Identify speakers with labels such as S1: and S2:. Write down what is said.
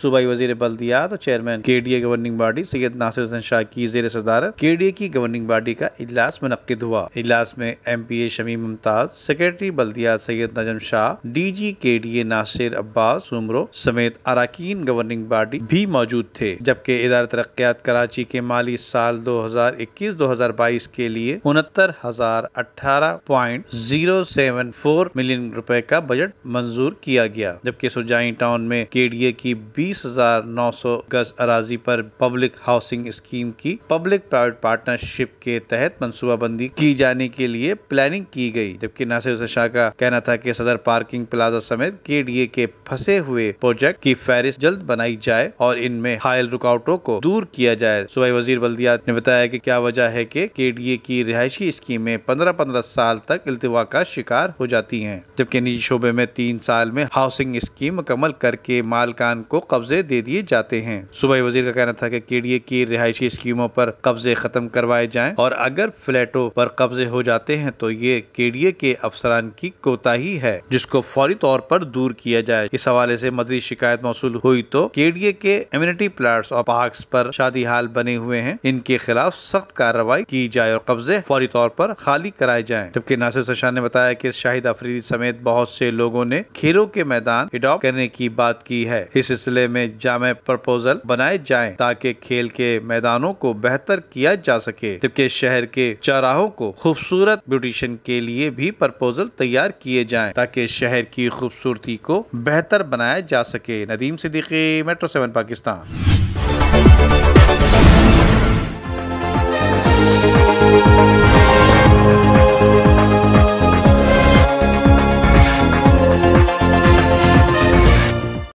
S1: सूबाई वजीर बल्दियात और chairman KDA governing body Syed Nasir Hussain Shah की जेर सदारत KDA की गवर्निंग बॉडी का इजलास मुनक्किद हुआ। इजलास में MPA शमीम मुमताज, सेक्रेटरी बल्दियात सैयद नजम शाह, DG KDA नासिर अब्बास सुमरो समेत अरकान गवर्निंग बॉडी भी मौजूद थे। जबकि इदारा तरक्कियात कराची के माली साल 2021-2022 के लिए 69,018.074 मिलियन रुपए का बजट मंजूर किया गया। जबकि सुरजाई टाउन में KDA की 20,900 गज अराजी पर पब्लिक हाउसिंग स्कीम की पब्लिक प्राइवेट पार्टनरशिप के तहत मंसूबाबंदी की जाने के लिए प्लानिंग की गई। जबकि नासिर हुसैन शाह का कहना था कि सदर पार्किंग प्लाजा समेत KDA के फंसे हुए प्रोजेक्ट की फहरिस्त जल्द बनाई जाए और इनमें हायल रुकावटों को दूर किया जाए। सूबाई वजीर बल्दियात ने बताया कि क्या वजह है कि KDA की रिहायशी स्कीमें 15-15 साल तक इल्तिवा का शिकार हो जाती हैं, जबकि निजी शोबे में 3 साल में हाउसिंग स्कीम मुकम्मल करके मालकान को कब्जे दे दिए जाते हैं। सूबाई वजीर का कहना था कि KDA की रिहायशी स्कीमों पर कब्जे खत्म करवाए जाएं और अगर फ्लैटों पर कब्जे हो जाते हैं तो ये KDA के अफसरान की कोताही है, जिसको फौरी तौर पर दूर किया जाए। इस हवाले से मदरी शिकायत मौसूल हुई तो KDA के एमिनिटी प्लाट्स और पार्क्स पर शादी हाल बने हुए हैं, इनके खिलाफ सख्त कार्रवाई की जाए और कब्जे फौरी तौर पर खाली कराए जाएं। जबकि नासिर हुसैन शाह ने बताया कि शाहिद अफरीदी समेत बहुत से लोगों ने खेलों के मैदान एडॉप्ट करने की बात की है। इस सिलसिले में जामे प्रपोजल बनाए जाएं ताकि खेल के मैदानों को बेहतर किया जा सके। जबकि शहर के चौराहों को खूबसूरत ब्यूटिशियन के लिए भी प्रपोजल तैयार किए जाएं ताकि शहर की खूबसूरती को बेहतर बनाया जा सके। नदीम सिद्दीकी, मेट्रो 7 पाकिस्तान।